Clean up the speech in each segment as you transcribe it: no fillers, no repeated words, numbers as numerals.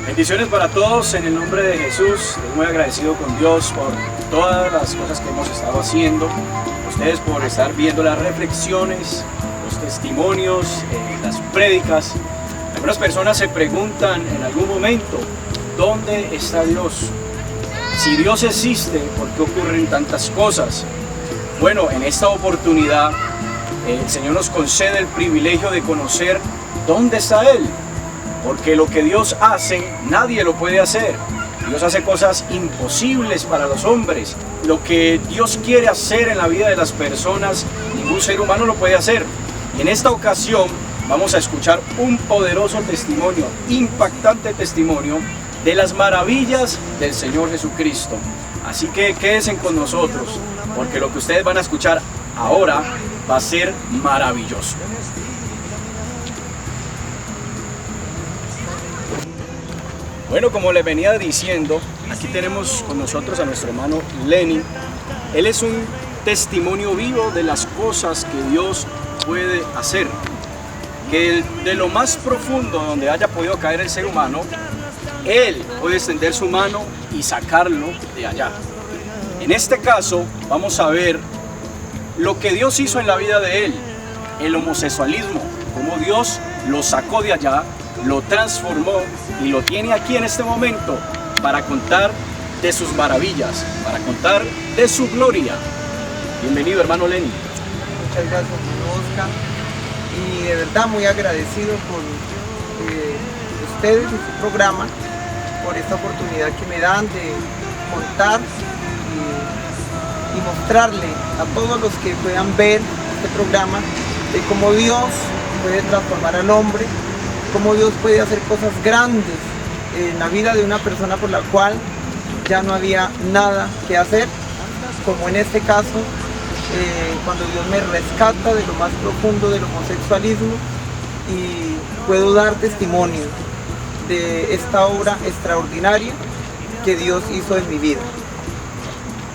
Bendiciones para todos en el nombre de Jesús. Estoy muy agradecido con Dios por todas las cosas que hemos estado haciendo. Ustedes por estar viendo las reflexiones, los testimonios, las prédicas. Algunas personas se preguntan en algún momento, ¿dónde está Dios? Si Dios existe, ¿por qué ocurren tantas cosas? Bueno, en esta oportunidad el Señor nos concede el privilegio de conocer dónde está Él. Porque lo que Dios hace, nadie lo puede hacer. Dios hace cosas imposibles para los hombres. Lo que Dios quiere hacer en la vida de las personas, ningún ser humano lo puede hacer. Y en esta ocasión vamos a escuchar un poderoso testimonio, impactante testimonio de las maravillas del Señor Jesucristo. Así que quédense con nosotros, porque lo que ustedes van a escuchar ahora va a ser maravilloso. Bueno, como les venía diciendo, aquí tenemos con nosotros a nuestro hermano Lenny. Él es un testimonio vivo de las cosas que Dios puede hacer. Que de lo más profundo donde haya podido caer el ser humano, Él puede extender su mano y sacarlo de allá. En este caso, vamos a ver lo que Dios hizo en la vida de él, el homosexualismo, cómo Dios lo sacó de allá, lo transformó y lo tiene aquí en este momento para contar de sus maravillas, para contar de su gloria. Bienvenido, hermano Lenny. Muchas gracias, hermano Oscar, y de verdad muy agradecido con ustedes y su programa por esta oportunidad que me dan de contar y mostrarle a todos los que puedan ver este programa de cómo Dios puede transformar al hombre, cómo Dios puede hacer cosas grandes en la vida de una persona por la cual ya no había nada que hacer, como en este caso cuando Dios me rescata de lo más profundo del homosexualismo y puedo dar testimonio de esta obra extraordinaria que Dios hizo en mi vida.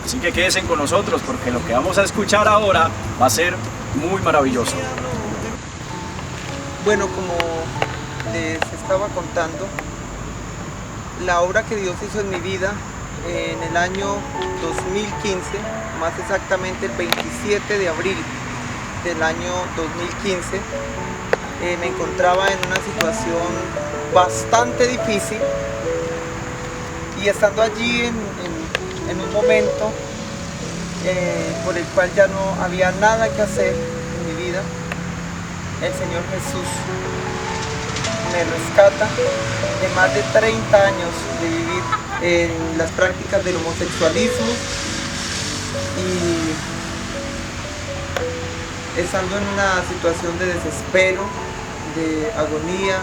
Así que quédense con nosotros porque lo que vamos a escuchar ahora va a ser muy maravilloso. Bueno, como les estaba contando, la obra que Dios hizo en mi vida en el año 2015, más exactamente el 27 de abril del año 2015, me encontraba en una situación bastante difícil y estando allí en un momento por el cual ya no había nada que hacer en mi vida, el Señor Jesús me rescata de más de 30 años de vivir en las prácticas del homosexualismo y estando en una situación de desespero, de agonía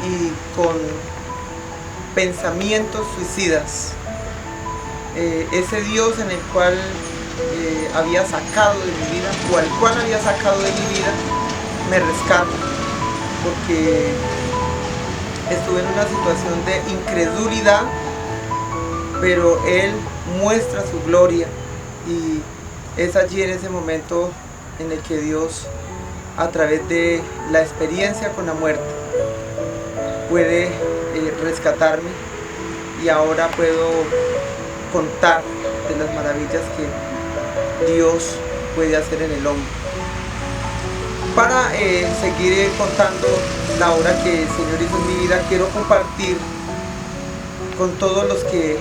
y con pensamientos suicidas. Ese Dios en el cual había sacado de mi vida, o al cual había sacado de mi vida, me rescata, porque estuve en una situación de incredulidad, pero Él muestra su gloria y es allí en ese momento en el que Dios, a través de la experiencia con la muerte, puede rescatarme y ahora puedo contar de las maravillas que Dios puede hacer en el hombre. Para seguir contando la obra que el Señor hizo en mi vida, quiero compartir con todos los que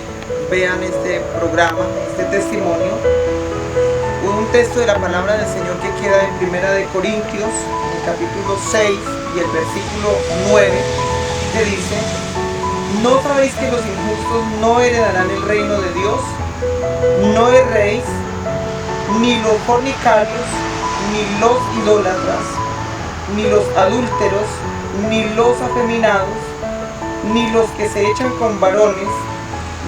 vean este programa, este testimonio, un texto de la palabra del Señor que queda en Primera de Corintios, en el capítulo 6 y el versículo 9, que dice: ¿no sabéis que los injustos no heredarán el reino de Dios? No erréis, ni los fornicarios, ni los idólatras, ni los adúlteros, ni los afeminados, ni los que se echan con varones,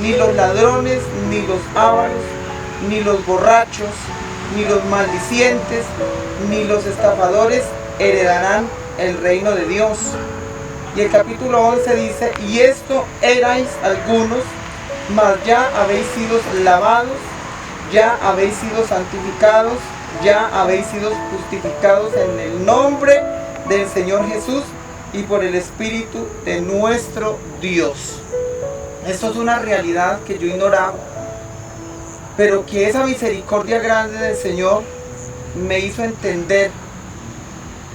ni los ladrones, ni los ávaros, ni los borrachos, ni los maldicientes, ni los estafadores heredarán el reino de Dios. Y el capítulo 11 dice: y esto erais algunos, mas ya habéis sido lavados, ya habéis sido santificados, ya habéis sido justificados en el nombre del Señor Jesús y por el Espíritu de nuestro Dios. Esto es una realidad que yo ignoraba, pero que esa misericordia grande del Señor me hizo entender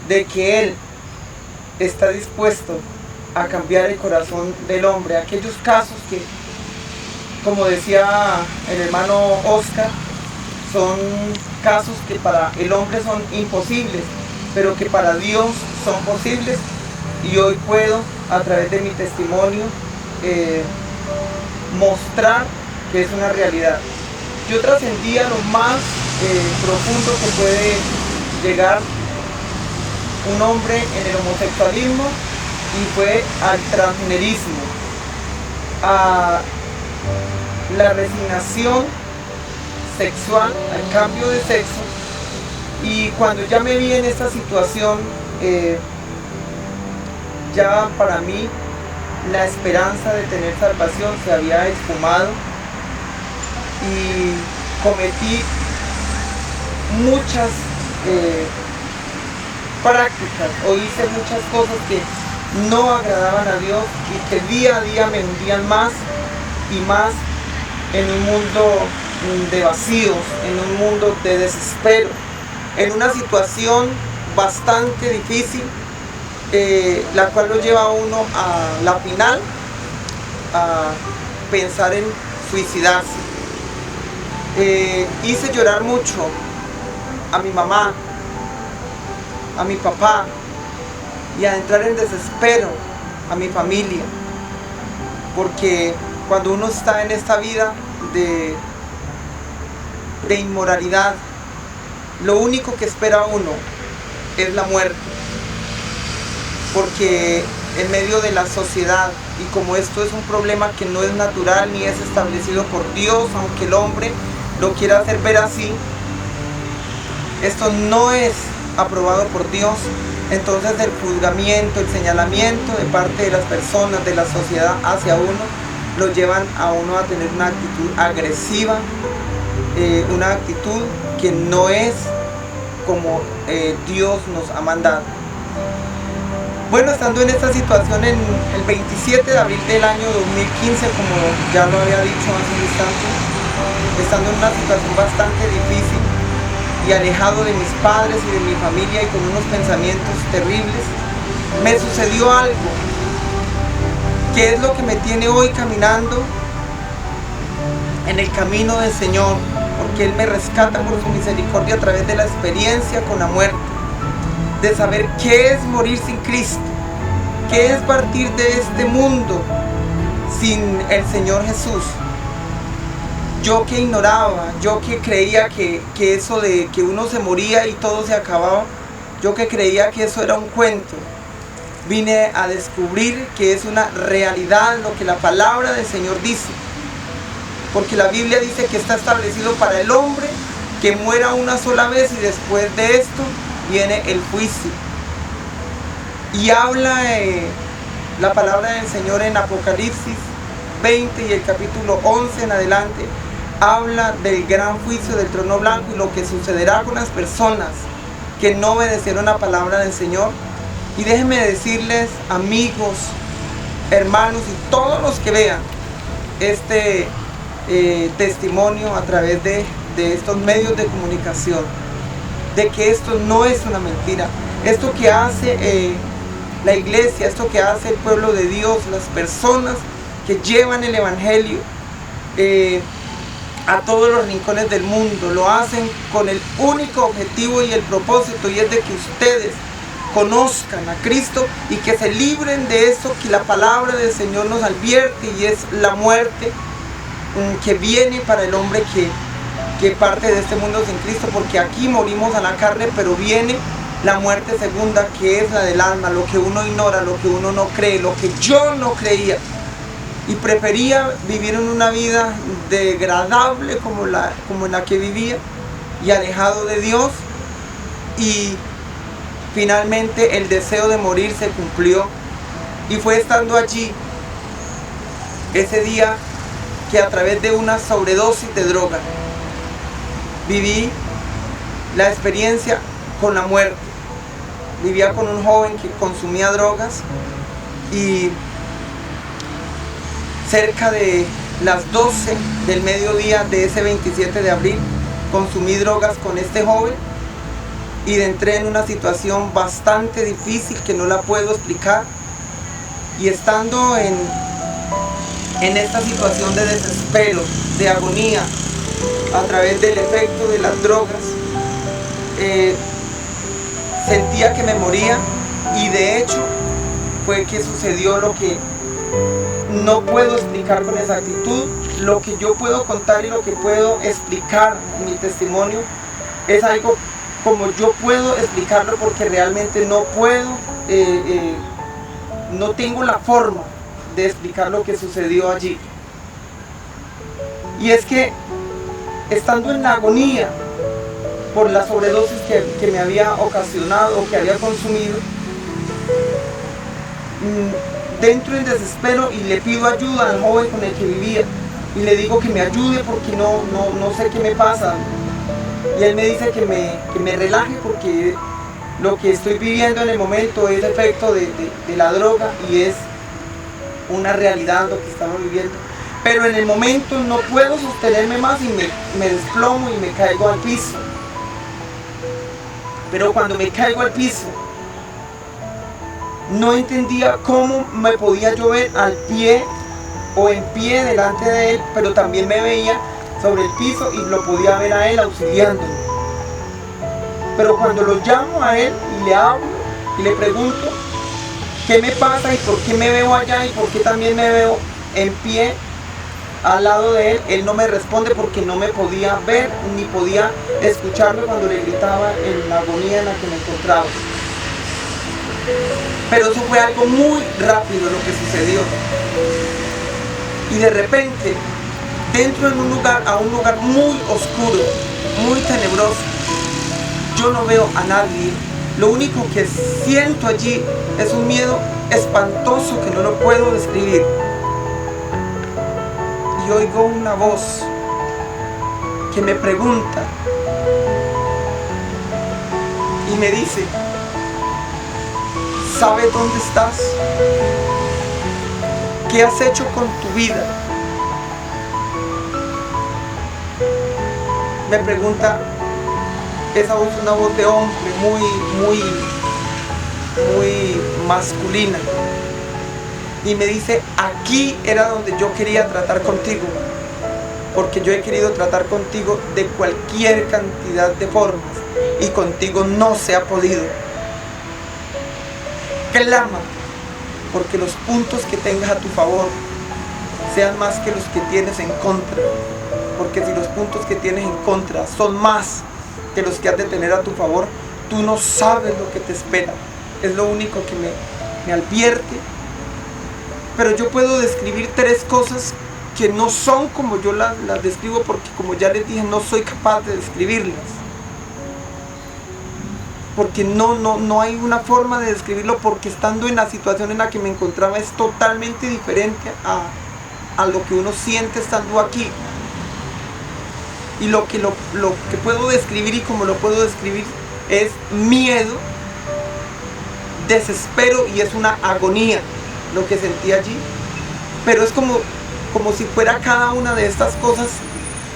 de que Él está dispuesto a cambiar el corazón del hombre. Aquellos casos que, como decía el hermano Oscar, son casos que para el hombre son imposibles, pero que para Dios son posibles. Y hoy puedo, a través de mi testimonio, mostrar que es una realidad. Yo trascendí a lo más profundo que puede llegar un hombre en el homosexualismo, y fue al transgenerismo, a la resignación sexual, al cambio de sexo. Y cuando ya me vi en esta situación, ya para mí la esperanza de tener salvación se había esfumado, y cometí muchas prácticas, o hice muchas cosas que no agradaban a Dios y que día a día me hundían más y más en un mundo de vacíos, en un mundo de desespero, en una situación bastante difícil, la cual lo lleva a uno a la final a pensar en suicidarse. Hice llorar mucho a mi mamá, a mi papá, y a entrar en desespero a mi familia, porque cuando uno está en esta vida de inmoralidad, lo único que espera uno es la muerte, porque en medio de la sociedad, y como esto es un problema que no es natural ni es establecido por Dios, aunque el hombre lo quiera hacer ver así, esto no es aprobado por Dios. Entonces el juzgamiento, el señalamiento de parte de las personas, de la sociedad hacia uno, lo llevan a uno a tener una actitud agresiva, una actitud que no es como Dios nos ha mandado. Bueno, estando en esta situación en el 27 de abril del año 2015, como ya lo había dicho hace un instante, estando en una situación bastante difícil y alejado de mis padres y de mi familia y con unos pensamientos terribles, me sucedió algo que es lo que me tiene hoy caminando en el camino del Señor, porque Él me rescata por su misericordia a través de la experiencia con la muerte, de saber qué es morir sin Cristo, qué es partir de este mundo sin el Señor Jesús. Yo que ignoraba, yo que creía que eso de que uno se moría y todo se acababa, yo que creía que eso era un cuento, vine a descubrir que es una realidad lo que la palabra del Señor dice. Porque la Biblia dice que está establecido para el hombre que muera una sola vez, y después de esto viene el juicio. Y habla la palabra del Señor en Apocalipsis 20 y el capítulo 11 en adelante, habla del gran juicio del trono blanco y lo que sucederá con las personas que no obedecieron la palabra del Señor. Y déjenme decirles, amigos, hermanos y todos los que vean este testimonio a través de estos medios de comunicación, de que esto no es una mentira. Esto que hace la iglesia, esto que hace el pueblo de Dios, las personas que llevan el evangelio a todos los rincones del mundo, lo hacen con el único objetivo y el propósito, y es de que ustedes conozcan a Cristo y que se libren de esto que la palabra del Señor nos advierte, y es la muerte que viene para el hombre que parte de este mundo sin Cristo, porque aquí morimos a la carne, pero viene la muerte segunda, que es la del alma, lo que uno ignora, lo que uno no cree, lo que yo no creía, y prefería vivir en una vida degradable como en la que vivía, y alejado de Dios, y finalmente el deseo de morir se cumplió, y fue estando allí ese día que a través de una sobredosis de droga viví la experiencia con la muerte. vivía con un joven que consumía drogas y cerca de las 12 del mediodía de ese 27 de abril consumí drogas con este joven y entré en una situación bastante difícil que no la puedo explicar, y estando en esta situación de desespero, de agonía a través del efecto de las drogas, sentía que me moría, y de hecho fue que sucedió lo que no puedo explicar con exactitud. Lo que yo puedo contar y lo que puedo explicar en mi testimonio es algo como yo puedo explicarlo, porque realmente no puedo, no tengo la forma de explicar lo que sucedió allí. Y es que estando en la agonía por la sobredosis que me había ocasionado o que había consumido, dentro del desespero, y le pido ayuda al joven con el que vivía y le digo que me ayude porque no sé qué me pasa, y él me dice que me relaje porque lo que estoy viviendo en el momento es efecto de la droga y es una realidad lo que estamos viviendo, pero en el momento no puedo sostenerme más y me desplomo y me caigo al piso. Pero cuando me caigo al piso, no entendía cómo me podía yo ver al pie o en pie delante de él, pero también me veía sobre el piso y lo podía ver a él auxiliándome. Pero cuando lo llamo a él y le hablo y le pregunto qué me pasa y por qué me veo allá y por qué también me veo en pie al lado de él, él no me responde porque no me podía ver ni podía escucharme cuando le gritaba en la agonía en la que me encontraba. Pero eso fue algo muy rápido lo que sucedió. Y de repente, dentro de un lugar muy oscuro, muy tenebroso, yo no veo a nadie. Lo único que siento allí es un miedo espantoso que no lo puedo describir. Y oigo una voz que me pregunta y me dice: ¿sabes dónde estás? ¿Qué has hecho con tu vida? Me pregunta, esa voz es una voz de hombre muy masculina. Y me dice: aquí era donde yo quería tratar contigo, porque yo he querido tratar contigo de cualquier cantidad de formas y contigo no se ha podido. Clama porque los puntos que tengas a tu favor sean más que los que tienes en contra, porque si los puntos que tienes en contra son más que los que has de tener a tu favor, tú no sabes lo que te espera. Es lo único que me advierte. Pero yo puedo describir 3 cosas que no son como yo las describo, porque como ya les dije, no soy capaz de describirlas. Porque no hay una forma de describirlo, porque estando en la situación en la que me encontraba es totalmente diferente a lo que uno siente estando aquí. Y lo que puedo describir y como lo puedo describir es miedo, desespero, y es una agonía lo que sentí allí. Pero es como si fuera cada una de estas cosas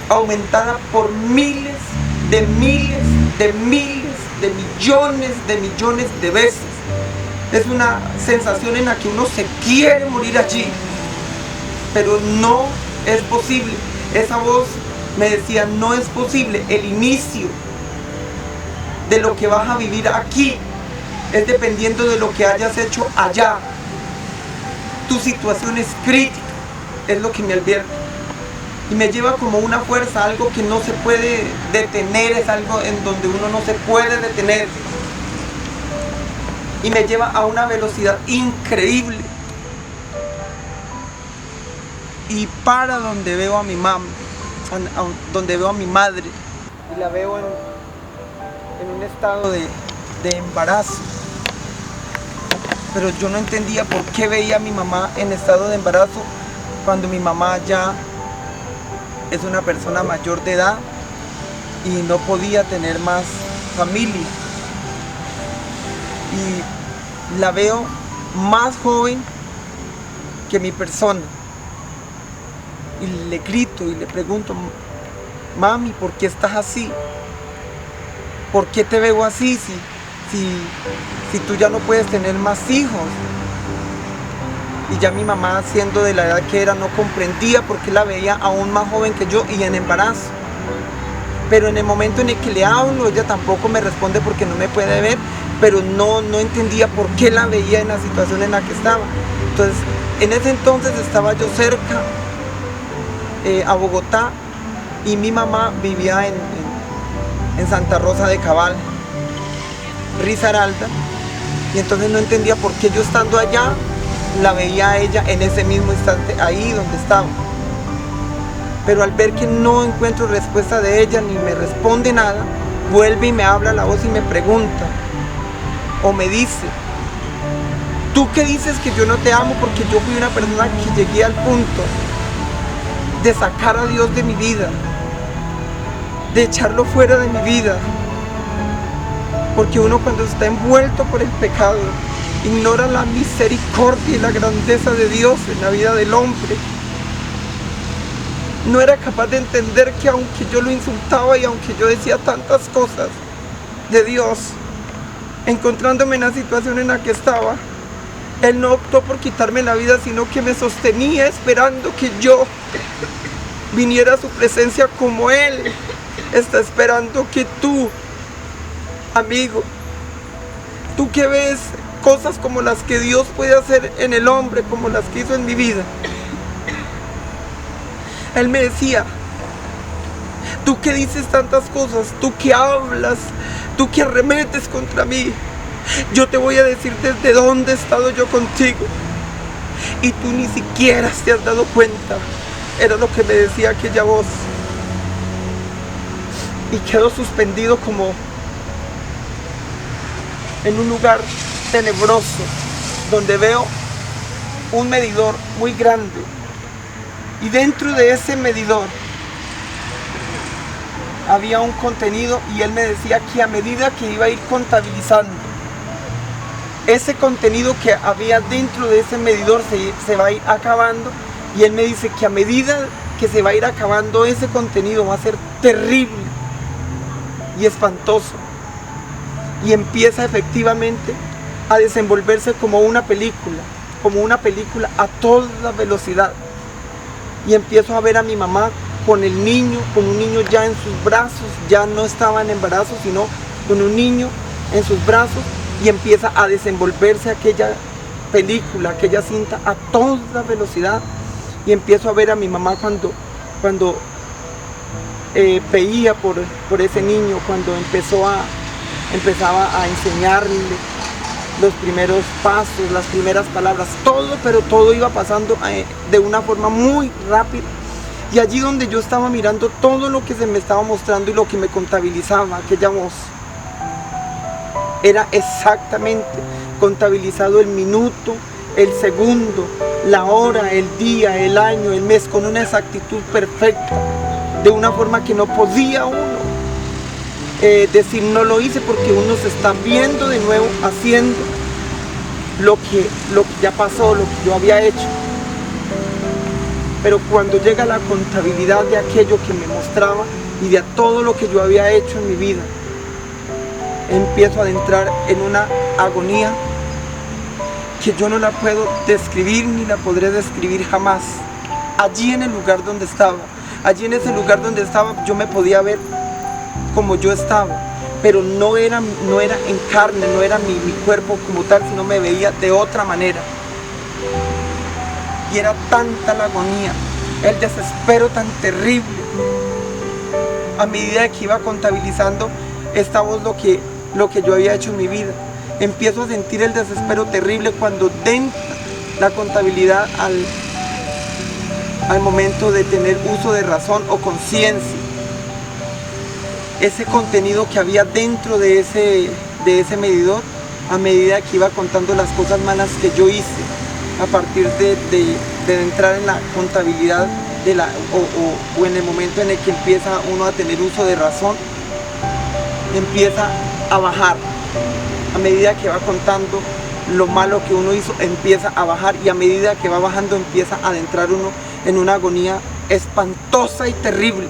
aumentada por miles de millones de veces. Es una sensación en la que uno se quiere morir allí, pero no es posible. Esa voz me decía: no es posible. El inicio de lo que vas a vivir aquí es dependiendo de lo que hayas hecho allá. Tu situación es crítica, es lo que me advierte. Y me lleva como una fuerza, algo que no se puede detener, es algo en donde uno no se puede detener. Y me lleva a una velocidad increíble. Y para donde veo a mi mamá, donde veo a mi madre, y la veo en un estado de embarazo. Pero yo no entendía por qué veía a mi mamá en estado de embarazo cuando mi mamá ya es una persona mayor de edad y no podía tener más familia. y la veo más joven que mi persona. Y le grito y le pregunto: mami, ¿por qué estás así? ¿Por qué te veo así si tú ya no puedes tener más hijos? Y ya mi mamá, siendo de la edad que era, no comprendía por qué la veía aún más joven que yo y en embarazo. Pero en el momento en el que le hablo, ella tampoco me responde porque no me puede ver, pero no entendía por qué la veía en la situación en la que estaba. Entonces, en ese entonces estaba yo cerca a Bogotá y mi mamá vivía en Santa Rosa de Cabal, Risaralda, y entonces no entendía por qué yo estando allá la veía a ella en ese mismo instante ahí donde estaba. Pero al ver que no encuentro respuesta de ella ni me responde nada, vuelve y me habla la voz y me pregunta o me dice: ¿tú qué dices que yo no te amo? Porque yo fui una persona que llegué al punto de sacar a Dios de mi vida, de echarlo fuera de mi vida. Porque uno, cuando está envuelto por el pecado, ignora la misericordia y la grandeza de Dios en la vida del hombre. No era capaz de entender que aunque yo lo insultaba y aunque yo decía tantas cosas de Dios, encontrándome en la situación en la que estaba, Él no optó por quitarme la vida, sino que me sostenía esperando que yo viniera a su presencia, como Él está esperando que tú, amigo, tú que ves cosas como las que Dios puede hacer en el hombre, como las que hizo en mi vida. Él me decía: tú que dices tantas cosas, tú que hablas, tú que arremetes contra mí, yo te voy a decir desde dónde he estado yo contigo. Y tú ni siquiera te has dado cuenta. Era lo que me decía aquella voz. Y quedo suspendido como en un lugar tenebroso, donde veo un medidor muy grande. Y dentro de ese medidor había un contenido, y él me decía que a medida que iba a ir contabilizando ese contenido que había dentro de ese medidor se va a ir acabando, y él me dice que a medida que se va a ir acabando ese contenido va a ser terrible y espantoso, y empieza efectivamente a desenvolverse como una película a toda velocidad. Y empiezo a ver a mi mamá con un niño ya en sus brazos. Ya no estaba en embarazo, sino con un niño en sus brazos, y empieza a desenvolverse aquella película, aquella cinta a toda velocidad. Y empiezo a ver a mi mamá cuando veía por ese niño, cuando empezaba a enseñarle los primeros pasos, las primeras palabras, pero todo iba pasando de una forma muy rápida. Y allí donde yo estaba mirando todo lo que se me estaba mostrando y lo que me contabilizaba aquella voz, era exactamente contabilizado el minuto, el segundo, la hora, el día, el año, el mes, con una exactitud perfecta, de una forma que no podía uno decir no lo hice, porque uno se está viendo de nuevo haciendo lo que ya pasó, lo que yo había hecho. Pero cuando llega la contabilidad de aquello que me mostraba y de todo lo que yo había hecho en mi vida, empiezo a entrar en una agonía que yo no la puedo describir ni la podré describir jamás. Allí en el lugar donde estaba, yo me podía ver como yo estaba, pero no era en carne, no era mi cuerpo como tal, sino me veía de otra manera. Y era tanta la agonía, el desespero tan terrible, a medida que iba contabilizando esta voz lo que yo había hecho en mi vida. Empiezo a sentir el desespero terrible cuando dentro la contabilidad al momento de tener uso de razón o conciencia, ese contenido que había dentro de ese medidor, a medida que iba contando las cosas malas que yo hice, a partir de entrar en la contabilidad o en el momento en el que empieza uno a tener uso de razón, empieza a bajar a medida que va contando lo malo que uno hizo, empieza a bajar, y a medida que va bajando empieza a adentrar uno en una agonía espantosa y terrible,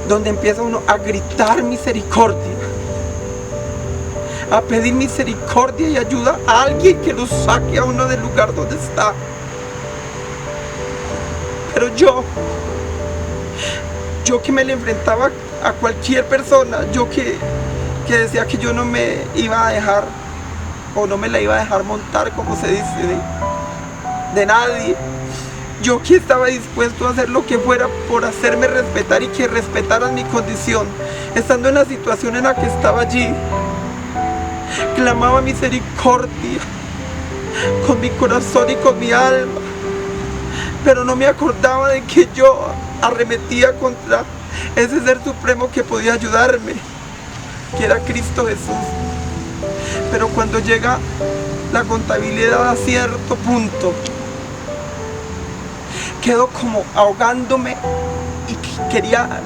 donde empieza uno a gritar misericordia, a pedir misericordia y ayuda a alguien que lo saque a uno del lugar donde está. Pero yo que me le enfrentaba a cualquier persona, yo que decía que yo no me iba a dejar, o no me la iba a dejar montar, como se dice, de nadie. Yo que estaba dispuesto a hacer lo que fuera por hacerme respetar y que respetaran mi condición, estando en la situación en la que estaba allí, clamaba misericordia con mi corazón y con mi alma, pero no me acordaba de que yo arremetía contra ese ser supremo que podía ayudarme, que era Cristo Jesús. Pero cuando llega la contabilidad a cierto punto, quedo como ahogándome y quería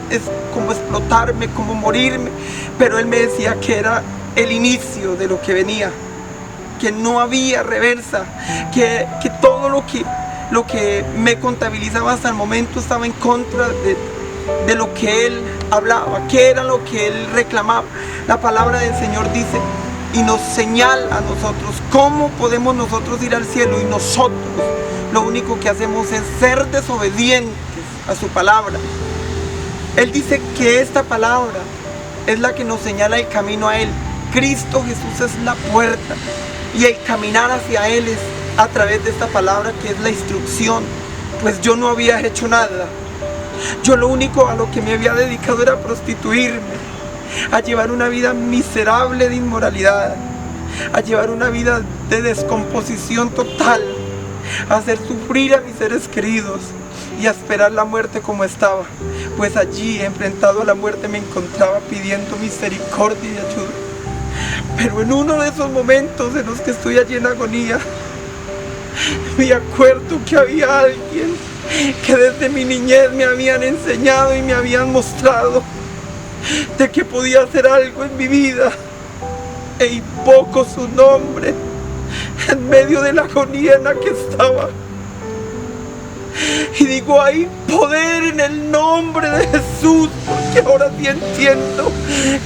como explotarme, como morirme, pero él me decía que era el inicio de lo que venía, que no había reversa, que todo lo que me contabilizaba hasta el momento estaba en contra de lo que él hablaba, que era lo que él reclamaba. La palabra del Señor dice y nos señala a nosotros cómo podemos nosotros ir al cielo, y nosotros lo único que hacemos es ser desobedientes a su palabra. Él dice que esta palabra es la que nos señala el camino a Él. Cristo Jesús es la puerta, y el caminar hacia Él es a través de esta palabra, que es la instrucción. Pues yo no había hecho nada. Yo lo único a lo que me había dedicado era a prostituirme, a llevar una vida miserable de inmoralidad, a llevar una vida de descomposición total, a hacer sufrir a mis seres queridos y a esperar la muerte como estaba. Pues allí, enfrentado a la muerte, me encontraba pidiendo misericordia y ayuda. Pero en uno de esos momentos en los que estoy allí en agonía, me acuerdo que había alguien que desde mi niñez me habían enseñado y me habían mostrado de que podía hacer algo en mi vida, e invoco su nombre en medio de la agonía en la que estaba, y digo: hay poder en el nombre de Jesús, porque ahora sí entiendo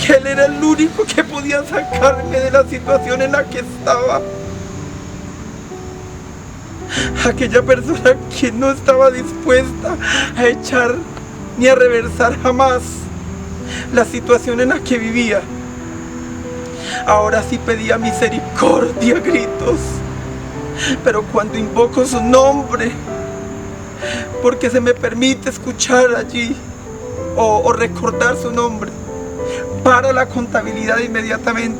que Él era el único que podía sacarme de la situación en la que estaba. Aquella persona que no estaba dispuesta a echar ni a reversar jamás la situación en la que vivía, ahora sí pedía misericordia a gritos. Pero cuando invoco su nombre, porque se me permite escuchar allí o recordar su nombre, para la contabilidad inmediatamente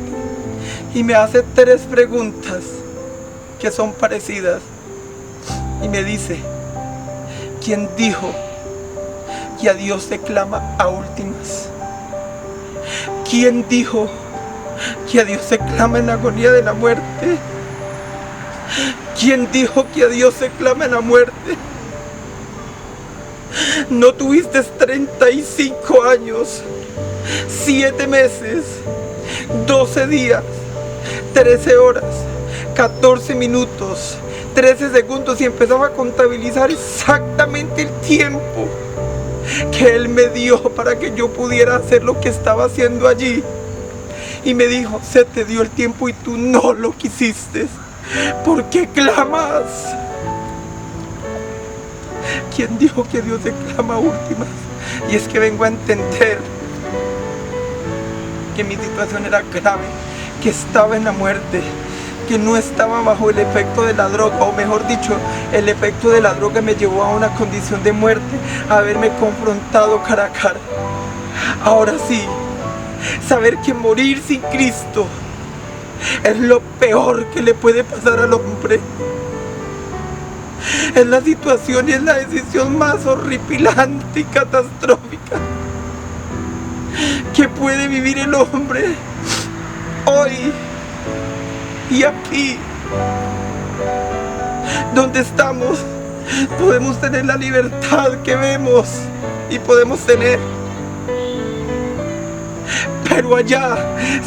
y me hace 3 preguntas que son parecidas, y me dice: ¿quién dijo que a Dios se clama a últimas? ¿Quién dijo que a Dios se clama en la agonía de la muerte? ¿Quién dijo que a Dios se clama en la muerte? ¿No tuviste 35 años, 7 meses, 12 días, 13 horas, 14 minutos, 13 segundos, y empezaba a contabilizar exactamente el tiempo que Él me dio para que yo pudiera hacer lo que estaba haciendo allí? Y me dijo: se te dio el tiempo y tú no lo quisiste. ¿Por qué clamas? ¿Quién dijo que Dios se clama a últimas? Y es que vengo a entender que mi situación era grave, que estaba en la muerte, que no estaba bajo el efecto de la droga, o mejor dicho, el efecto de la droga me llevó a una condición de muerte, a haberme confrontado cara a cara. Ahora sí, saber que morir sin Cristo es lo peor que le puede pasar al hombre. Es la situación y es la decisión más horripilante y catastrófica que puede vivir el hombre hoy y aquí donde estamos. Podemos tener la libertad que vemos y podemos tener, Pero allá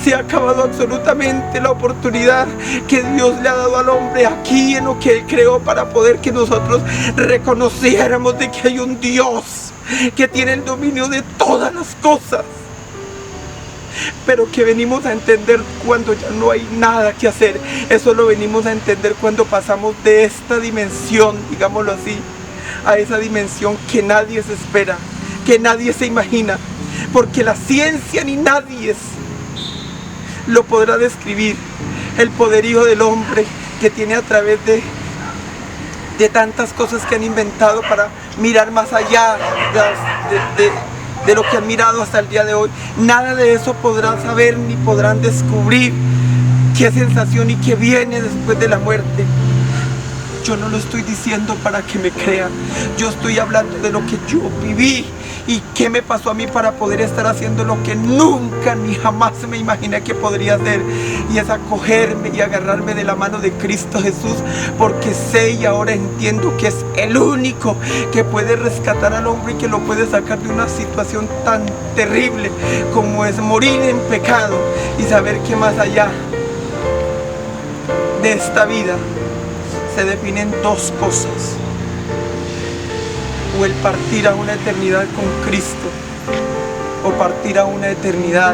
se ha acabado absolutamente la oportunidad que Dios le ha dado al hombre aquí en lo que Él creó, para poder que nosotros reconociéramos de que hay un Dios que tiene el dominio de todas las cosas, pero que venimos a entender cuando ya no hay nada que hacer. Eso lo venimos a entender cuando pasamos de esta dimensión, digámoslo así, a esa dimensión que nadie se espera, que nadie se imagina, porque la ciencia ni nadie lo podrá describir. El poderío del hombre que tiene a través de tantas cosas que han inventado para mirar más allá de lo que han mirado hasta el día de hoy. Nada de eso podrán saber ni podrán descubrir qué sensación y qué viene después de la muerte. Yo no lo estoy diciendo para que me crean, yo estoy hablando de lo que yo viví y qué me pasó a mí para poder estar haciendo lo que nunca ni jamás me imaginé que podría hacer, y es acogerme y agarrarme de la mano de Cristo Jesús, porque sé y ahora entiendo que es el único que puede rescatar al hombre y que lo puede sacar de una situación tan terrible como es morir en pecado, y saber que más allá de esta vida se definen dos cosas: o el partir a una eternidad con Cristo, o partir a una eternidad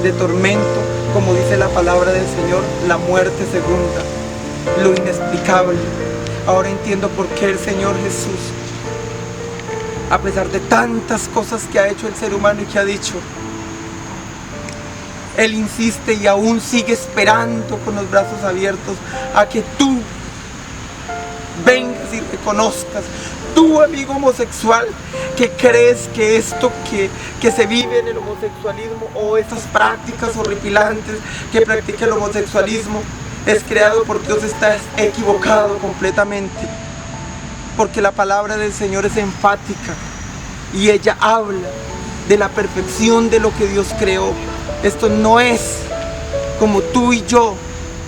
de tormento, como dice la palabra del Señor, la muerte segunda, lo inexplicable. Ahora entiendo por qué el Señor Jesús, a pesar de tantas cosas que ha hecho el ser humano y que ha dicho, Él insiste y aún sigue esperando con los brazos abiertos a que tú vengas y reconozcas, tú, amigo homosexual, que crees que esto que se vive en el homosexualismo, o estas prácticas horripilantes que practica el homosexualismo, es creado por Dios. Estás equivocado completamente, porque la palabra del Señor es enfática y ella habla de la perfección de lo que Dios creó. Esto no es como tú y yo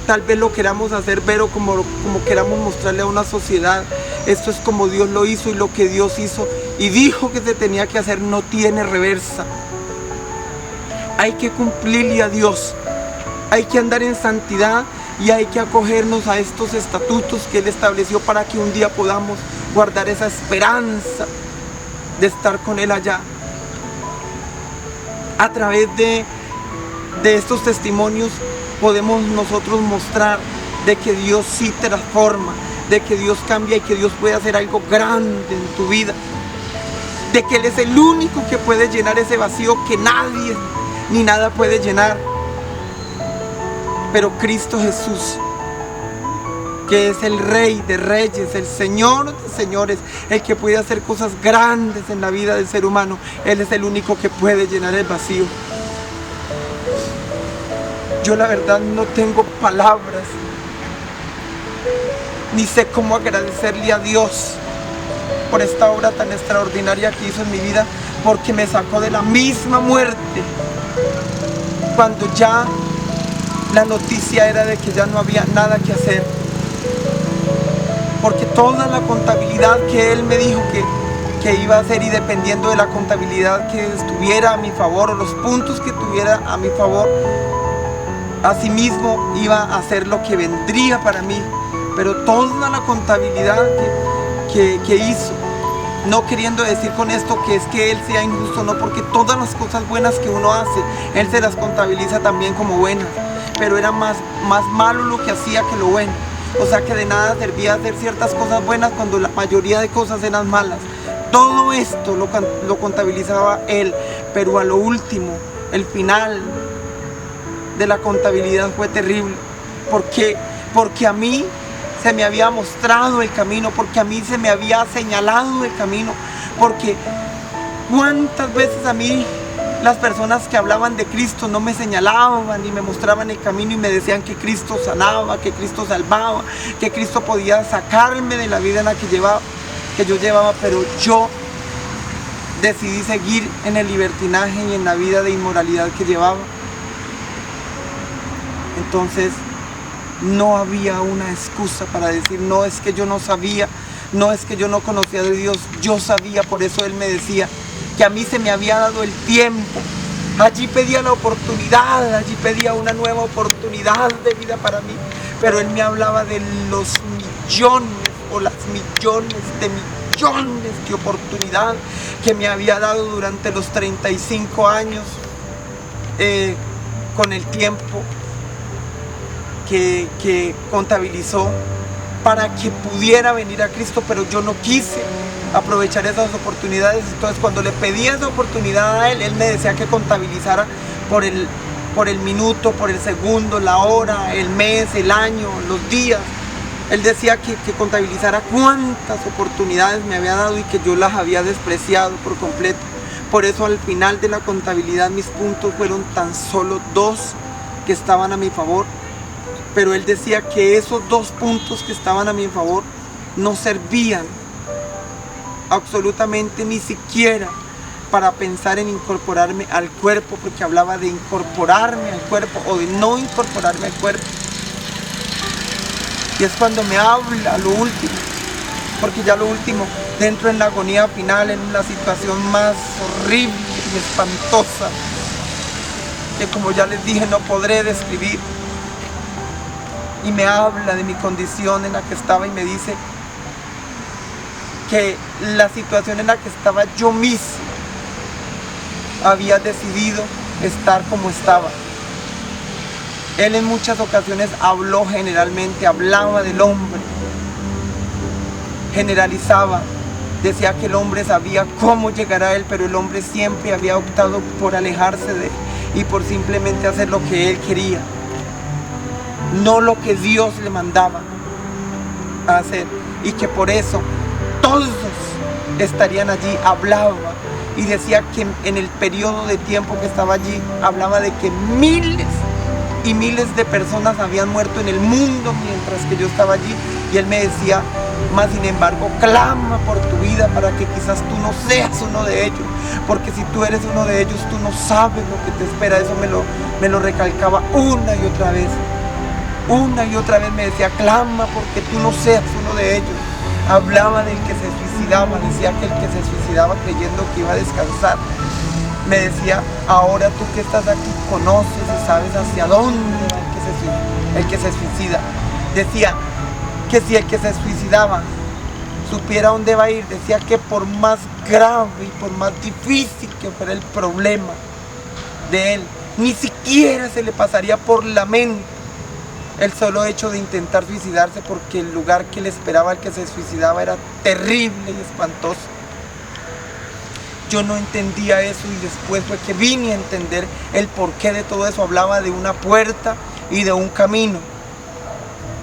tal vez lo queramos hacer ver, o como queramos mostrarle a una sociedad. Esto es como Dios lo hizo, y lo que Dios hizo y dijo que se tenía que hacer no tiene reversa. Hay que cumplirle a Dios, hay que andar en santidad y hay que acogernos a estos estatutos que Él estableció para que un día podamos guardar esa esperanza de estar con Él allá. A través de estos testimonios podemos nosotros mostrar de que Dios sí transforma, de que Dios cambia y que Dios puede hacer algo grande en tu vida, de que Él es el único que puede llenar ese vacío que nadie ni nada puede llenar. Pero Cristo Jesús, que es el Rey de Reyes, el Señor de Señores, el que puede hacer cosas grandes en la vida del ser humano, Él es el único que puede llenar el vacío. Yo la verdad no tengo palabras, ni sé cómo agradecerle a Dios por esta obra tan extraordinaria que hizo en mi vida, porque me sacó de la misma muerte cuando ya la noticia era de que ya no había nada que hacer. Porque toda la contabilidad que Él me dijo que iba a hacer, y dependiendo de la contabilidad que estuviera a mi favor, o los puntos que tuviera a mi favor, asimismo iba a hacer lo que vendría para mí. Pero toda la contabilidad que hizo, no queriendo decir con esto que es que Él sea injusto, no, porque todas las cosas buenas que uno hace, Él se las contabiliza también como buenas, pero era más malo lo que hacía que lo bueno. O sea que de nada servía hacer ciertas cosas buenas cuando la mayoría de cosas eran malas. Todo esto lo contabilizaba Él, pero a lo último, el final de la contabilidad fue terrible. ¿Por qué? Porque a mí se me había mostrado el camino, porque a mí se me había señalado el camino, porque cuántas veces a mí las personas que hablaban de Cristo no me señalaban y me mostraban el camino y me decían que Cristo sanaba, que Cristo salvaba, que Cristo podía sacarme de la vida en la que yo llevaba, pero yo decidí seguir en el libertinaje y en la vida de inmoralidad que llevaba. Entonces no había una excusa para decir, no es que yo no sabía, no es que yo no conocía de Dios, yo sabía. Por eso Él me decía que a mí se me había dado el tiempo Allí pedía la oportunidad, allí pedía una nueva oportunidad de vida para mí. Pero Él me hablaba de los millones o las millones de oportunidad que me había dado durante los 35 años con el tiempo que contabilizó para que pudiera venir a Cristo, pero yo no quise aprovechar esas oportunidades. Entonces cuando le pedí esa oportunidad a Él me decía que contabilizara por el minuto, por el segundo, la hora, el mes, el año, los días. Él decía que contabilizara cuántas oportunidades me había dado y que yo las había despreciado por completo. Por eso al final de la contabilidad mis puntos fueron tan solo 2 que estaban a mi favor. Pero Él decía que esos 2 puntos que estaban a mi favor no servían absolutamente ni siquiera para pensar en incorporarme al cuerpo, porque hablaba de incorporarme al cuerpo o de no incorporarme al cuerpo. Y es cuando me habla lo último, porque ya lo último, dentro en la agonía final, en la situación más horrible y espantosa, que como ya les dije no podré describir. Y me habla de mi condición en la que estaba y me dice que la situación en la que estaba yo mismo había decidido estar como estaba. Él en muchas ocasiones hablaba del hombre, generalizaba, decía que el hombre sabía cómo llegar a Él, pero el hombre siempre había optado por alejarse de Él y por simplemente hacer lo que Él quería, no lo que Dios le mandaba a hacer, y que por eso todos estarían allí. Hablaba y decía que en el periodo de tiempo que estaba allí, hablaba de que miles y miles de personas habían muerto en el mundo mientras que yo estaba allí, y Él me decía, más sin embargo, clama por tu vida para que quizás tú no seas uno de ellos, porque si tú eres uno de ellos, tú no sabes lo que te espera. Eso me lo recalcaba una y otra vez. Una y otra vez me decía, clama porque tú no seas uno de ellos. Hablaba del que se suicidaba, decía que el que se suicidaba creyendo que iba a descansar. Me decía, ahora tú que estás aquí conoces y sabes hacia dónde va el que se suicida. Decía que si el que se suicidaba supiera dónde va a ir, decía que por más grave y por más difícil que fuera el problema de él, ni siquiera se le pasaría por la mente el solo hecho de intentar suicidarse, porque el lugar que le esperaba al que se suicidaba era terrible y espantoso. Yo no entendía eso y después fue que vine a entender el porqué de todo eso. Hablaba de una puerta y de un camino.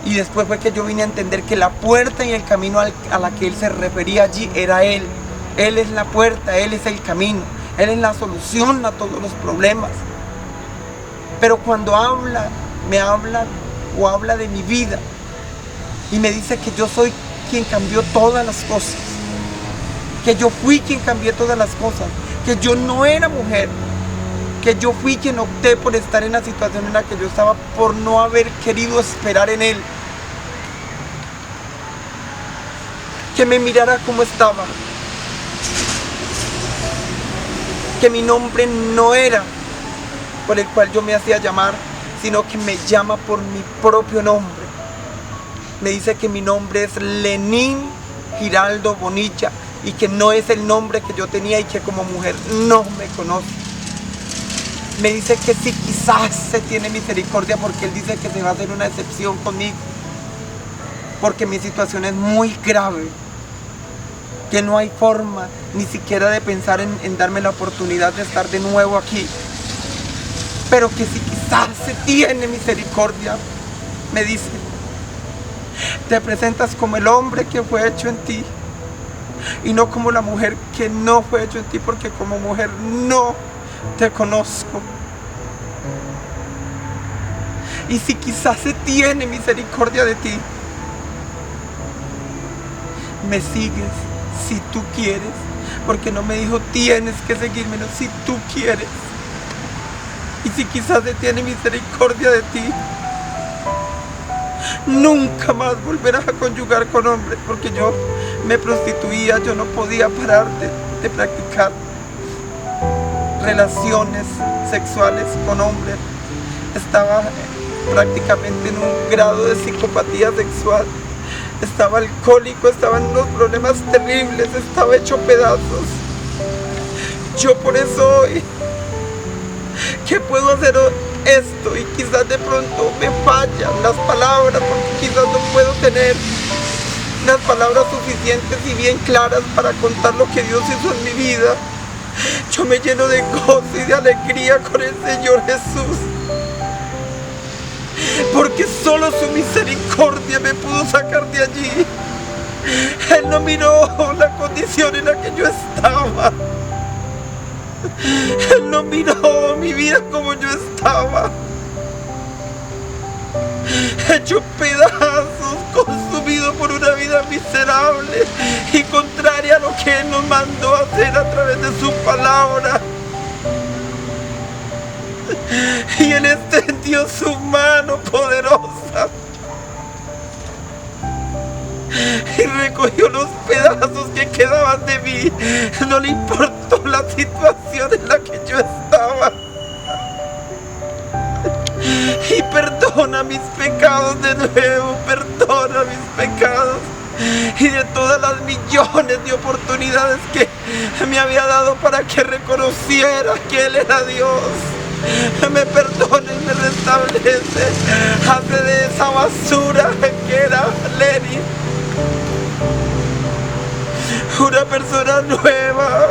Y después fue que yo vine a entender que la puerta y el camino a la que Él se refería allí era Él. Él es la puerta, Él es el camino, Él es la solución a todos los problemas. Pero cuando me habla o habla de mi vida y me dice que yo soy quien cambió todas las cosas, que yo fui quien cambié todas las cosas, que yo no era mujer, que yo fui quien opté por estar en la situación en la que yo estaba por no haber querido esperar en Él, que me mirara como estaba, que mi nombre no era por el cual yo me hacía llamar, sino que me llama por mi propio nombre. Me dice que mi nombre es Lenín Giraldo Bonilla y que no es el nombre que yo tenía y que como mujer no me conoce. Me dice que si quizás se tiene misericordia, porque Él dice que se va a hacer una excepción conmigo, porque mi situación es muy grave, que no hay forma ni siquiera de pensar en darme la oportunidad de estar de nuevo aquí, pero que si quizás se tiene misericordia, me dice, te presentas como el hombre que fue hecho en ti y no como la mujer que no fue hecho en ti, porque como mujer no te conozco. Y si quizás se tiene misericordia de ti, me sigues si tú quieres, porque no me dijo tienes que seguirme, no, si tú quieres. Y si quizás se tiene misericordia de ti, nunca más volverás a conyugar con hombres, porque yo me prostituía, yo no podía parar de practicar. relaciones sexuales con hombres. Estaba prácticamente en un grado de psicopatía sexual. Estaba alcohólico, estaba en unos problemas terribles, estaba hecho pedazos. Yo por eso hoy, que puedo hacer esto, y quizás de pronto me fallan las palabras, porque quizás no puedo tener las palabras suficientes y bien claras para contar lo que Dios hizo en mi vida. Yo me lleno de gozo y de alegría con el Señor Jesús, porque solo su misericordia me pudo sacar de allí. Él no miró la condición en la que yo estaba. Él no miró mi vida como yo estaba, hecho pedazos, consumido por una vida miserable y contraria a lo que Él nos mandó a hacer a través de su palabra. Y Él extendió su mano poderosa y recogió los pedazos que quedaban de mí. No le importó la situación en la que yo estaba. Y perdona mis pecados de nuevo, perdona mis pecados. Y de todas las millones de oportunidades que me había dado para que reconociera que Él era Dios, me perdona y me restablece. Hace de esa basura que era Lenny una persona nueva.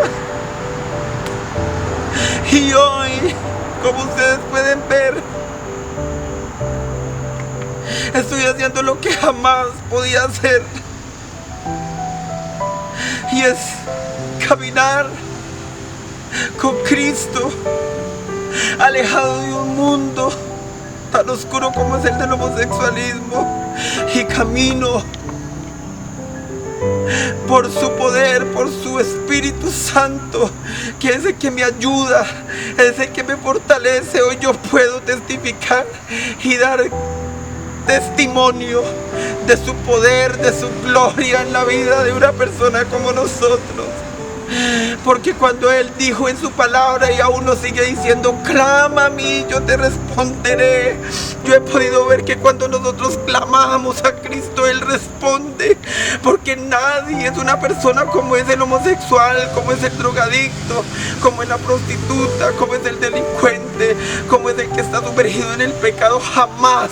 Y hoy, como ustedes pueden ver, estoy haciendo lo que jamás podía hacer, y es caminar con Cristo, alejado de un mundo tan oscuro como es el del homosexualismo, y camino por su poder, por su Espíritu Santo, que es el que me ayuda, es el que me fortalece. Hoy yo puedo testificar y dar testimonio de su poder, de su gloria en la vida de una persona como nosotros. Porque cuando Él dijo en su palabra, y aún nos sigue diciendo, clama a mí, yo te responderé, yo he podido ver que cuando nosotros clamamos a Cristo, Él responde. Porque nadie es una persona como es el homosexual, como es el drogadicto, como es la prostituta, como es el delincuente, como es el que está sumergido en el pecado. Jamás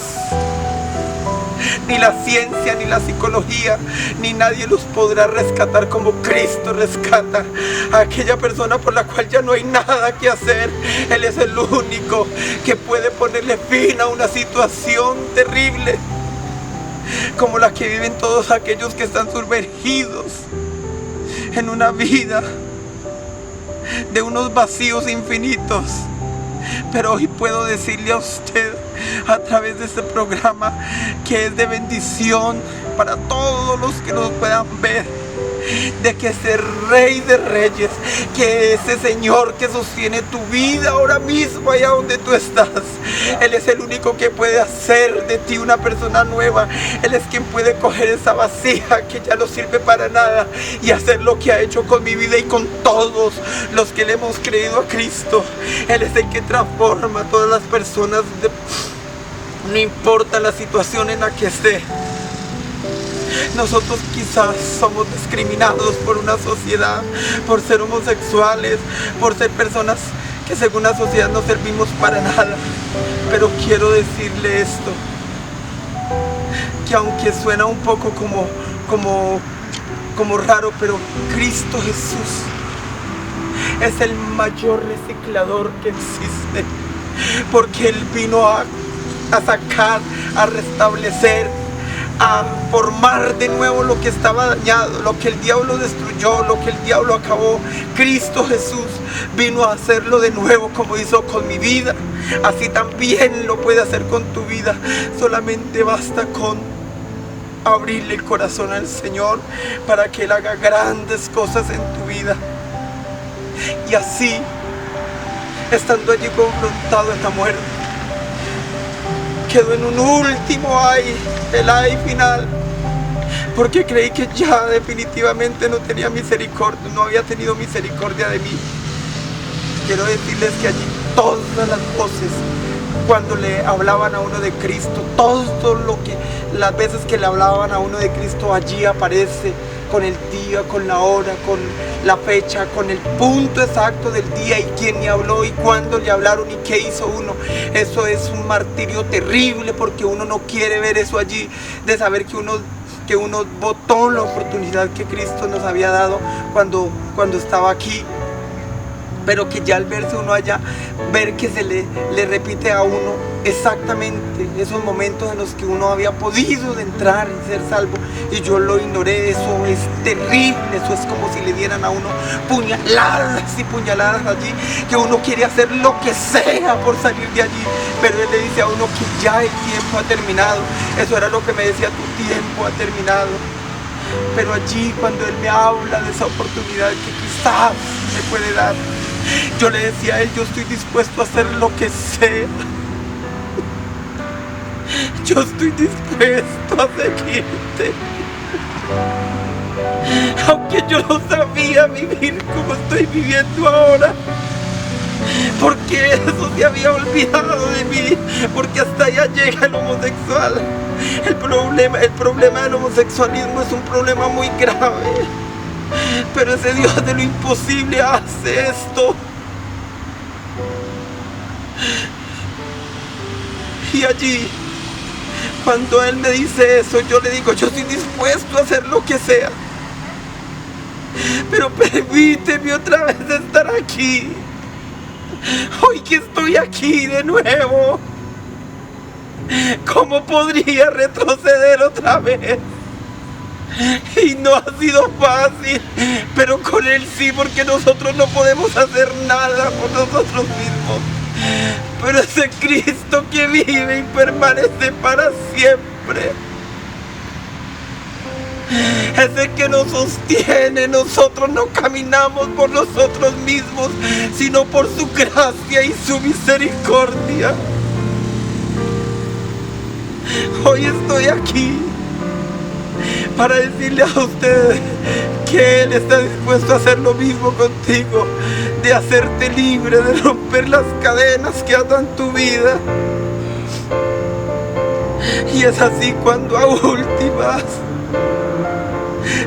ni la ciencia, ni la psicología, ni nadie los podrá rescatar como Cristo rescata a aquella persona por la cual ya no hay nada que hacer. Él es el único que puede ponerle fin a una situación terrible como la que viven todos aquellos que están sumergidos en una vida de unos vacíos infinitos. Pero hoy puedo decirle a usted, a través de este programa, que es de bendición para todos los que nos puedan ver, de que ese Rey de Reyes, que ese Señor que sostiene tu vida ahora mismo allá donde tú estás, Él es el único que puede hacer de ti una persona nueva. Él es quien puede coger esa vasija que ya no sirve para nada y hacer lo que ha hecho con mi vida y con todos los que le hemos creído a Cristo. Él es el que transforma a todas las personas, no importa la situación en la que esté. Nosotros quizás somos discriminados por una sociedad, por ser homosexuales, por ser personas que según la sociedad no servimos para nada. Pero quiero decirle esto, que aunque suena un poco como raro, pero Cristo Jesús es el mayor reciclador que existe, porque Él vino a sacar, a restablecer, a formar de nuevo lo que estaba dañado, lo que el diablo destruyó, lo que el diablo acabó. Cristo Jesús vino a hacerlo de nuevo, como hizo con mi vida. Así también lo puede hacer con tu vida. Solamente basta con abrirle el corazón al Señor para que Él haga grandes cosas en tu vida. Y así, estando allí confrontado en la muerte, quedó en un último el final, porque creí que ya definitivamente no tenía misericordia, no había tenido misericordia de mí. quiero decirles que allí todas las voces, cuando le hablaban a uno de Cristo, las veces que le hablaban a uno de Cristo, allí aparece con el día, con la hora, con la fecha, con el punto exacto del día y quién le habló y cuándo le hablaron y qué hizo uno. Eso es un martirio terrible, porque uno no quiere ver eso allí, de saber que uno botó la oportunidad que Cristo nos había dado cuando estaba aquí, pero que ya al verse uno allá, ver que se le repite a uno exactamente esos momentos en los que uno había podido entrar y ser salvo, y yo lo ignoré. Eso es terrible, eso es como si le dieran a uno puñaladas y puñaladas allí, que uno quiere hacer lo que sea por salir de allí, pero Él le dice a uno que ya el tiempo ha terminado. Eso era lo que me decía: tu tiempo ha terminado. Pero allí, cuando Él me habla de esa oportunidad que quizás me puede dar, yo le decía a Él: yo estoy dispuesto a hacer lo que sea. Yo estoy dispuesto a seguirte. Aunque yo no sabía vivir como estoy viviendo ahora, porque eso se había olvidado de mí, porque hasta allá llega el homosexual. El problema del homosexualismo es un problema muy grave, pero ese Dios de lo imposible hace esto. Y allí, cuando Él me dice eso, yo le digo: yo estoy dispuesto a hacer lo que sea, pero permíteme otra vez estar aquí. Hoy que estoy aquí de nuevo, ¿cómo podría retroceder otra vez? Y no ha sido fácil, pero con Él sí, porque nosotros no podemos hacer nada por nosotros mismos. Pero ese Cristo que vive y permanece para siempre, ese que nos sostiene, nosotros no caminamos por nosotros mismos, sino por su gracia y su misericordia. Hoy estoy aquí para decirle a ustedes que Él está dispuesto a hacer lo mismo contigo, de hacerte libre, de romper las cadenas que atan tu vida. Y es así cuando a últimas,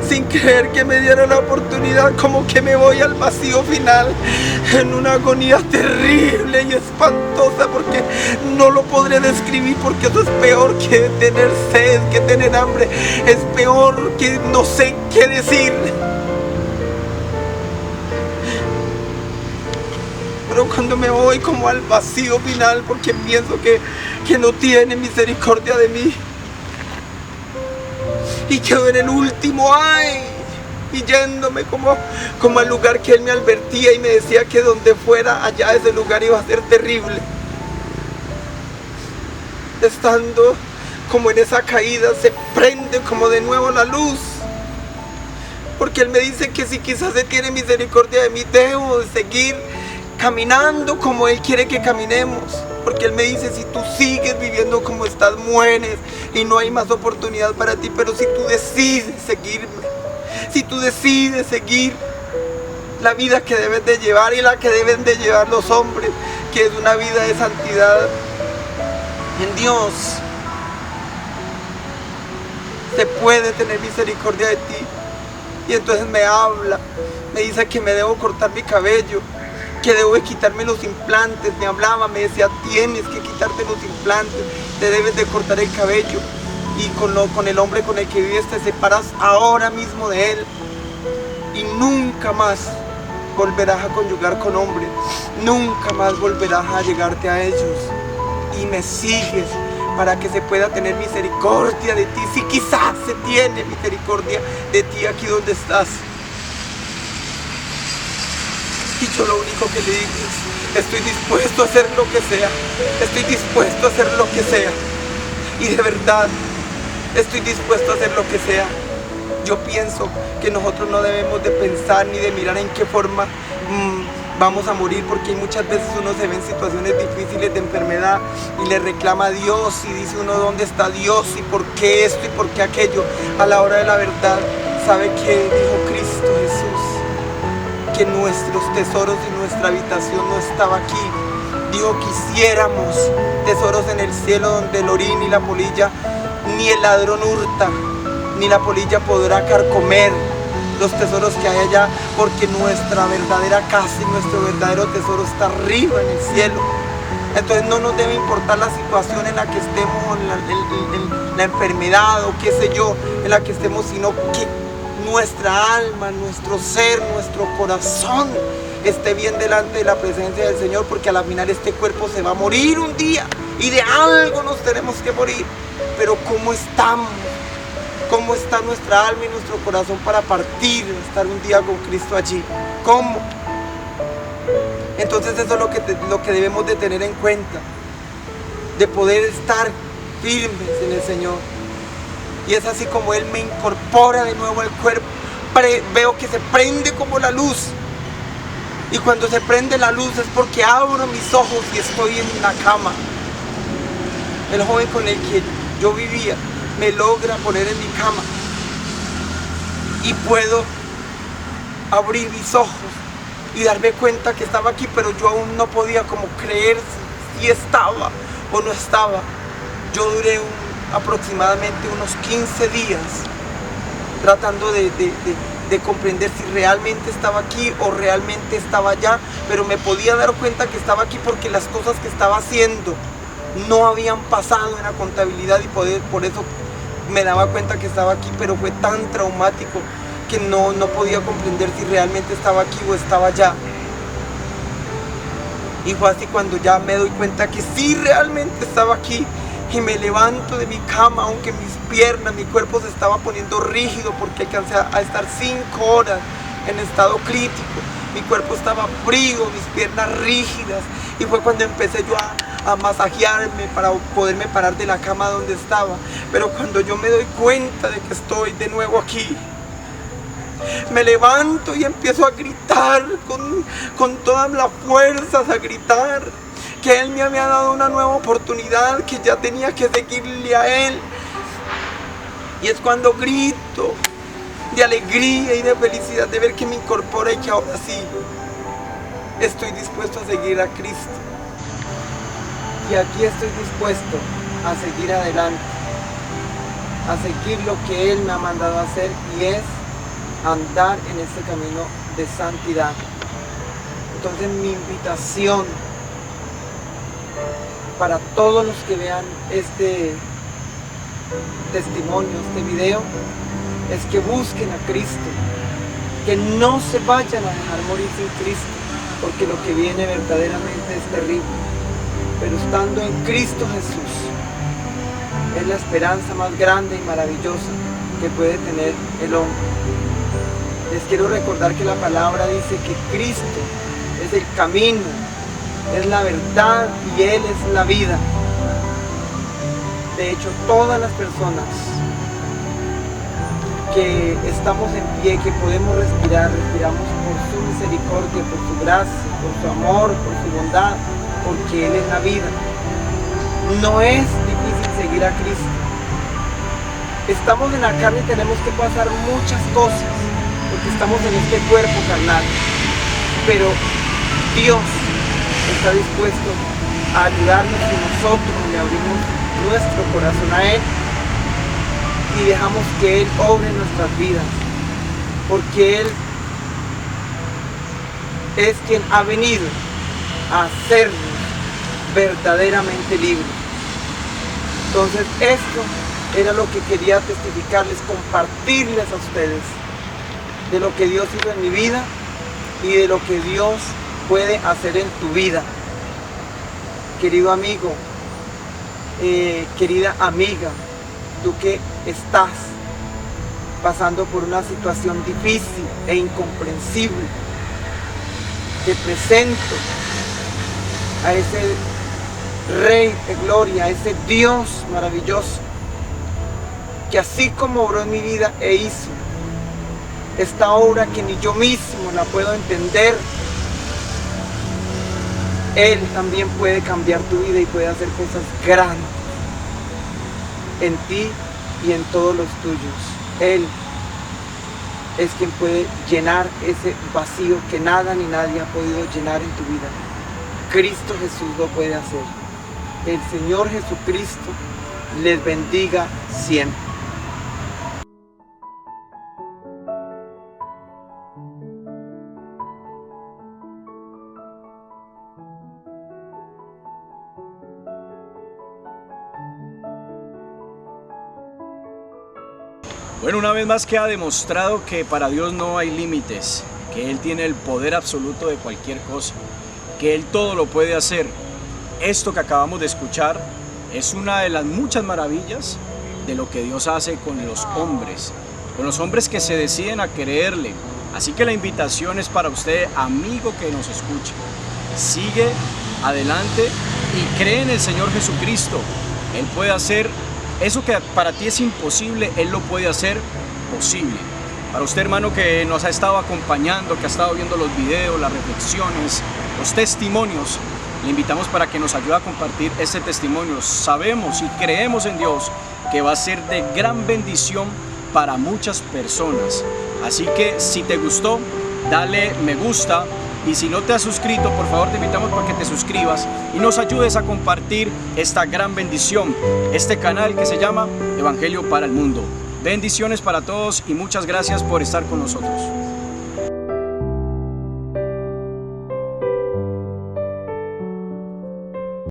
sin creer que me diera la oportunidad, como que me voy al vacío final, en una agonía terrible y espantosa, porque no lo podré describir, porque eso es peor que tener sed, que tener hambre, es peor que no sé qué decir. Pero cuando me voy como al vacío final, porque pienso que no tiene misericordia de mí, y quedo en el último ay, y yéndome como al lugar que Él me advertía y me decía que donde fuera allá ese lugar iba a ser terrible. Estando como en esa caída, se prende como de nuevo la luz, porque Él me dice que si quizás Él tiene misericordia de mí, debo de seguir caminando como Él quiere que caminemos. Porque Él me dice: si tú sigues viviendo como estás, mueres y no hay más oportunidad para ti. Pero si tú decides seguirme, si tú decides seguir la vida que debes de llevar y la que deben de llevar los hombres, que es una vida de santidad en Dios, se puede tener misericordia de ti. Y entonces me habla, me dice que me debo cortar mi cabello, que debo de quitarme los implantes. Me hablaba, me decía: tienes que quitarte los implantes, te debes de cortar el cabello, y con el hombre con el que vives te separas ahora mismo de él, y nunca más volverás a conyugar con hombres, nunca más volverás a llegarte a ellos, y me sigues para que se pueda tener misericordia de ti, si quizás se tiene misericordia de ti aquí donde estás. Y yo lo único que le digo es: estoy dispuesto a hacer lo que sea, estoy dispuesto a hacer lo que sea, y de verdad estoy dispuesto a hacer lo que sea. Yo pienso que nosotros no debemos de pensar ni de mirar en qué forma vamos a morir, porque muchas veces uno se ve en situaciones difíciles de enfermedad y le reclama a Dios y dice uno: ¿dónde está Dios? ¿Y por qué esto? ¿Y por qué aquello? A la hora de la verdad, ¿sabe qué dijo Cristo Jesús? Que porque nuestros tesoros y nuestra habitación no estaba aquí. Dijo: quisiéramos tesoros en el cielo, donde el orín y la polilla ni el ladrón hurta, ni la polilla podrá carcomer los tesoros que hay allá, porque nuestra verdadera casa y nuestro verdadero tesoro está arriba en el cielo. Entonces no nos debe importar la situación en la que estemos, la enfermedad o qué sé yo, en la que estemos, sino que nuestra alma, nuestro ser, nuestro corazón esté bien delante de la presencia del Señor, porque a la final este cuerpo se va a morir un día y de algo nos tenemos que morir. Pero ¿cómo estamos? ¿Cómo está nuestra alma y nuestro corazón para partir, estar un día con Cristo allí? ¿Cómo? Entonces eso es lo que debemos de tener en cuenta, de poder estar firmes en el Señor. Y es así como Él me incorpora de nuevo al cuerpo. Veo que se prende como la luz. Y cuando se prende la luz es porque abro mis ojos y estoy en la cama. El joven con el que yo vivía me logra poner en mi cama. Y puedo abrir mis ojos y darme cuenta que estaba aquí, pero yo aún no podía como creer si estaba o no estaba. Yo duré aproximadamente unos 15 días tratando de comprender si realmente estaba aquí o realmente estaba allá, pero me podía dar cuenta que estaba aquí porque las cosas que estaba haciendo no habían pasado en la contabilidad, y por eso me daba cuenta que estaba aquí, pero fue tan traumático que no podía comprender si realmente estaba aquí o estaba allá. Y fue así cuando ya me doy cuenta que sí realmente estaba aquí, y me levanto de mi cama, aunque mis piernas, mi cuerpo se estaba poniendo rígido porque alcancé a estar 5 horas en estado crítico. Mi cuerpo estaba frío, mis piernas rígidas, y fue cuando empecé yo a masajearme para poderme parar de la cama donde estaba. Pero cuando yo me doy cuenta de que estoy de nuevo aquí, me levanto y empiezo a gritar con todas las fuerzas, a gritar que Él me había dado una nueva oportunidad, que ya tenía que seguirle a Él. Y es cuando grito de alegría y de felicidad de ver que me incorpora y que ahora sí estoy dispuesto a seguir a Cristo. Y aquí estoy dispuesto a seguir adelante, a seguir lo que Él me ha mandado a hacer, y es andar en este camino de santidad. Entonces mi invitación para todos los que vean este testimonio, este video, es que busquen a Cristo, que no se vayan a dejar morir sin Cristo, porque lo que viene verdaderamente es terrible. Pero estando en Cristo Jesús es la esperanza más grande y maravillosa que puede tener el hombre. Les quiero recordar que la palabra dice que Cristo es el camino, es la verdad y Él es la vida. De hecho, todas las personas que estamos en pie, que podemos respirar, respiramos por su misericordia, por su gracia, por su amor, por su bondad, porque Él es la vida. No es difícil seguir a Cristo. Estamos en la carne y tenemos que pasar muchas cosas, porque estamos en este cuerpo carnal, pero Dios está dispuesto a ayudarnos si nosotros le abrimos nuestro corazón a Él y dejamos que Él obre en nuestras vidas, porque Él es quien ha venido a hacernos verdaderamente libres. Entonces esto era lo que quería testificarles, compartirles a ustedes de lo que Dios hizo en mi vida y de lo que Dios puede hacer en tu vida. Querido amigo, querida amiga, tú que estás pasando por una situación difícil e incomprensible, te presento a ese Rey de gloria, a ese Dios maravilloso, que así como obró en mi vida e hizo esta obra que ni yo mismo la puedo entender, Él también puede cambiar tu vida y puede hacer cosas grandes en ti y en todos los tuyos. Él es quien puede llenar ese vacío que nada ni nadie ha podido llenar en tu vida. Cristo Jesús lo puede hacer. El Señor Jesucristo les bendiga siempre. Bueno, una vez más queda demostrado que para Dios no hay límites, que Él tiene el poder absoluto de cualquier cosa, que Él todo lo puede hacer. Esto que acabamos de escuchar es una de las muchas maravillas de lo que Dios hace con los hombres que se deciden a creerle. Así que la invitación es para usted, amigo que nos escucha. Sigue adelante y cree en el Señor Jesucristo. Él puede hacer eso que para ti es imposible, Él lo puede hacer posible. Para usted, hermano, que nos ha estado acompañando, que ha estado viendo los videos, las reflexiones, los testimonios, le invitamos para que nos ayude a compartir ese testimonio. Sabemos y creemos en Dios que va a ser de gran bendición para muchas personas. Así que si te gustó, dale me gusta. Y si no te has suscrito, por favor te invitamos para que te suscribas y nos ayudes a compartir esta gran bendición, este canal que se llama Evangelio para el Mundo. Bendiciones para todos y muchas gracias por estar con nosotros.